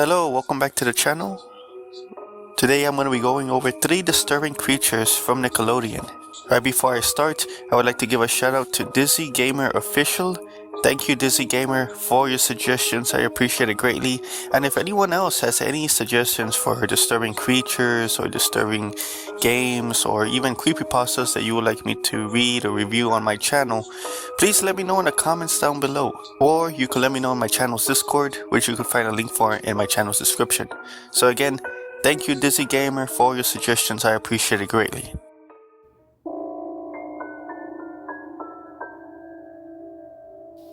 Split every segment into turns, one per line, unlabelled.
Hello, welcome back to the channel. Today I'm going to be going over 3 disturbing creatures from Nickelodeon. Right before I start, I would like to give a shout out to Dizzy Gamer Official. Thank you Dizzy Gamer for your suggestions, I appreciate it greatly. And if anyone else has any suggestions for disturbing creatures or disturbing games or even creepypastas that you would like me to read or review on my channel, please let me know in the comments down below. Or you can let me know in my channel's Discord, which you can find a link for in my channel's description. So again, thank you Dizzy Gamer for your suggestions, I appreciate it greatly.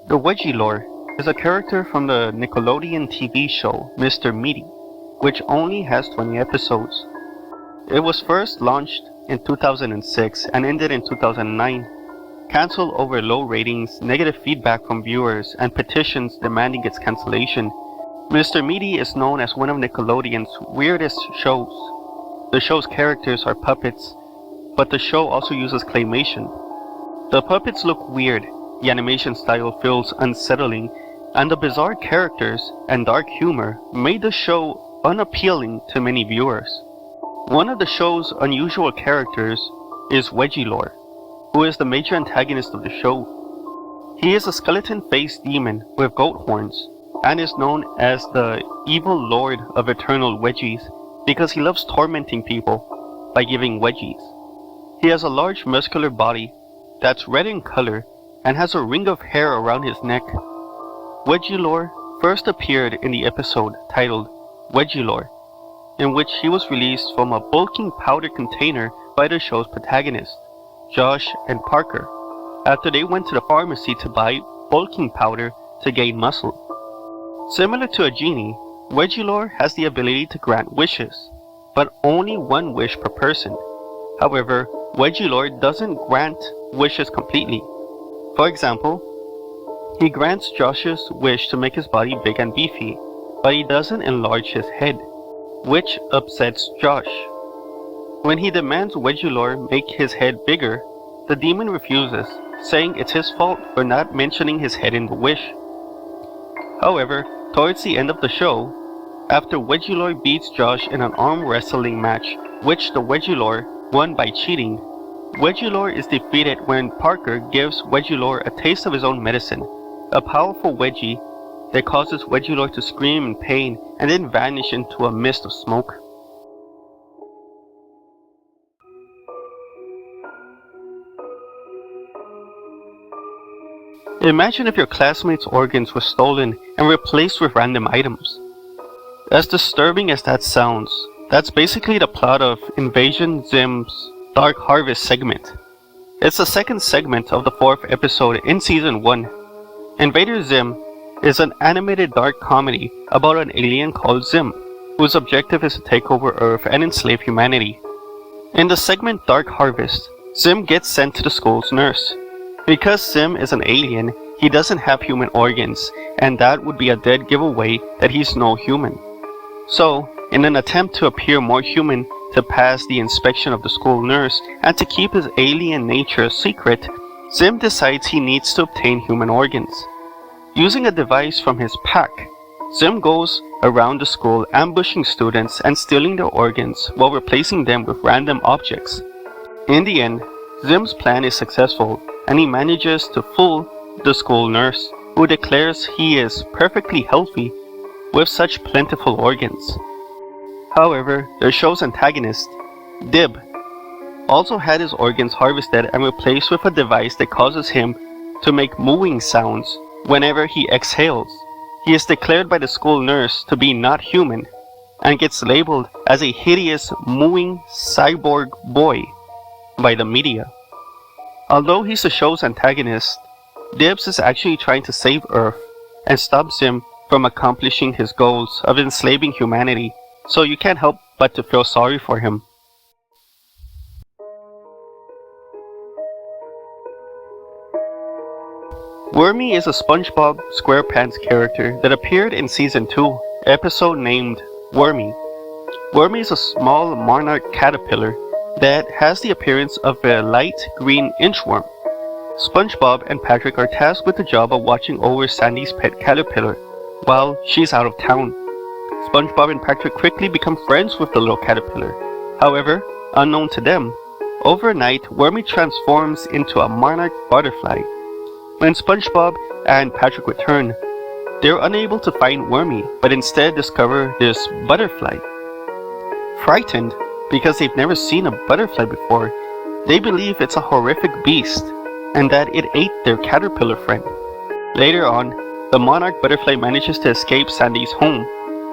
The Wedgie-Lore is a character from the Nickelodeon TV show Mr.Meaty, which only has 20 episodes. It was first launched in 2006 and ended in 2009, cancelled over low ratings, negative feedback from viewers, and petitions demanding its cancellation. Mr.Meaty is known as one of Nickelodeon's weirdest shows. The show's characters are puppets, but the show also uses claymation. The puppets look weird, the animation style feels unsettling, and the bizarre characters and dark humor made the show unappealing to many viewers. One of the show's unusual characters is Wedgie-Lore, who is the major antagonist of the show. He is a skeleton-faced demon with goat horns, and is known as the evil lord of eternal wedgies because he loves tormenting people by giving wedgies. He has a large muscular body that's red in color and has a ring of hair around his neck. Wedgie-Lore first appeared in the episode titled Wedgie-Lore, in which he was released from a bulking powder container by the show's protagonists, Josh and Parker, after they went to the pharmacy to buy bulking powder to gain muscle. Similar to a genie, Wedgie-Lore has the ability to grant wishes, but only one wish per person. However, Wedgie-Lore doesn't grant wishes completely. For example, he grants Josh's wish to make his body big and beefy, but he doesn't enlarge his head, which upsets Josh. When he demands Wedgie-Lore make his head bigger, the demon refuses, saying it's his fault for not mentioning his head in the wish. However, towards the end of the show, after Wedgie-Lore beats Josh in an arm wrestling match, which the Wedgie-Lore won by cheating, Wedgie-Lore is defeated when Parker gives Wedgie-Lore a taste of his own medicine, a powerful wedgie that causes Wedgie-Lore to scream in pain and then vanish into a mist of smoke. Imagine if your classmates' organs were stolen and replaced with random items. As disturbing as that sounds, that's basically the plot of Invasion Zim's Dark Harvest segment. It's the second segment of the 4th episode in Season 1. Invader Zim is an animated dark comedy about an alien called Zim, whose objective is to take over Earth and enslave humanity. In the segment Dark Harvest, Zim gets sent to the school's nurse. Because Zim is an alien, he doesn't have human organs, and that would be a dead giveaway that he's no human. So, in an attempt to appear more human, to pass the inspection of the school nurse, and to keep his alien nature a secret, Zim decides he needs to obtain human organs. Using a device from his pack, Zim goes around the school ambushing students and stealing their organs while replacing them with random objects. In the end, Zim's plan is successful, and he manages to fool the school nurse, who declares he is perfectly healthy with such plentiful organs. However, the show's antagonist, Dib, also had his organs harvested and replaced with a device that causes him to make mooing sounds whenever he exhales. He is declared by the school nurse to be not human, and gets labeled as a hideous mooing cyborg boy by the media. Although he's the show's antagonist, Dibs is actually trying to save Earth and stops him from accomplishing his goals of enslaving humanity, so you can't help but to feel sorry for him. Wormy is a SpongeBob SquarePants character that appeared in Season 2, episode named Wormy. Wormy is a small monarch caterpillar that has the appearance of a light green inchworm. SpongeBob and Patrick are tasked with the job of watching over Sandy's pet caterpillar while she's out of town. SpongeBob and Patrick quickly become friends with the little caterpillar. However, unknown to them, overnight Wormy transforms into a monarch butterfly. When SpongeBob and Patrick return, they're unable to find Wormy, but instead discover this butterfly. Frightened, because they've never seen a butterfly before, they believe it's a horrific beast, and that it ate their caterpillar friend. Later on, the monarch butterfly manages to escape Sandy's home,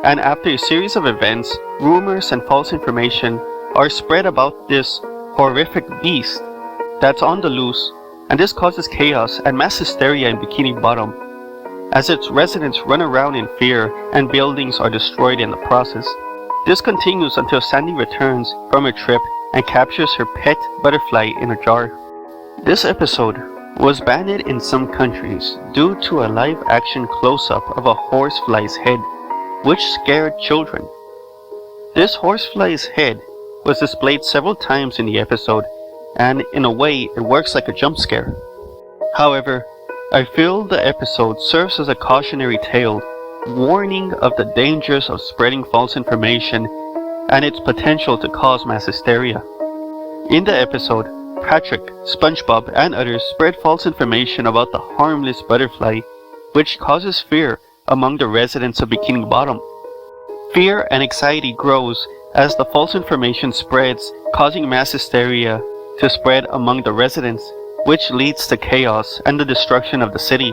and after a series of events, rumors and false information are spread about this horrific beast that's on the loose, and this causes chaos and mass hysteria in Bikini Bottom, as its residents run around in fear and buildings are destroyed in the process. This continues until Sandy returns from a trip and captures her pet butterfly in a jar. This episode was banned in some countries due to a live-action close-up of a horsefly's head, which scared children. This horsefly's head was displayed several times in the episode, and in a way it works like a jump scare. However, I feel the episode serves as a cautionary tale, warning of the dangers of spreading false information and its potential to cause mass hysteria. In the episode, Patrick, SpongeBob, and others spread false information about the harmless butterfly, which causes fear among the residents of Bikini Bottom. Fear and anxiety grows as the false information spreads, causing mass hysteria to spread among the residents, which leads to chaos and the destruction of the city.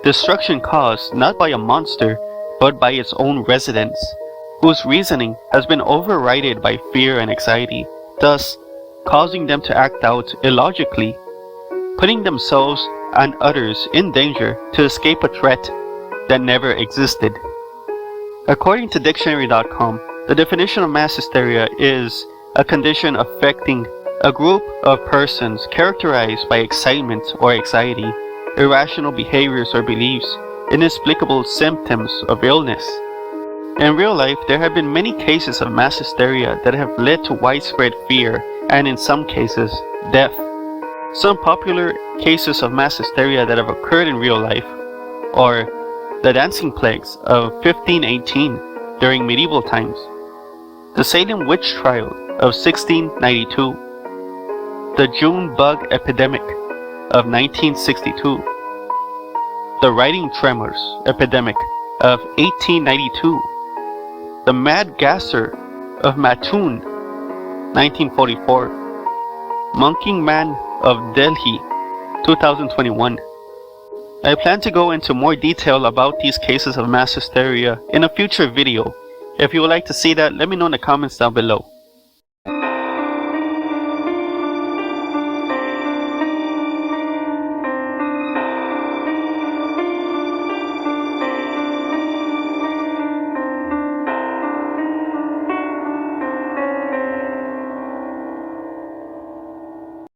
Destruction caused not by a monster, but by its own residents, whose reasoning has been overridden by fear and anxiety, thus causing them to act out illogically, putting themselves and others in danger to escape a threat that never existed. According to dictionary.com, the definition of mass hysteria is a condition affecting a group of persons characterized by excitement or anxiety, irrational behaviors or beliefs, inexplicable symptoms of illness. In real life, there have been many cases of mass hysteria that have led to widespread fear and, in some cases, death. Some popular cases of mass hysteria that have occurred in real life are the dancing plagues of 1518 during medieval times, the Salem witch trial of 1692, the June bug epidemic of 1962, the writing tremors epidemic of 1892, the mad gasser of Mattoon 1944, Monkey Man of Delhi 2021. I plan to go into more detail about these cases of mass hysteria in a future video. If you would like to see that, let me know in the comments down below.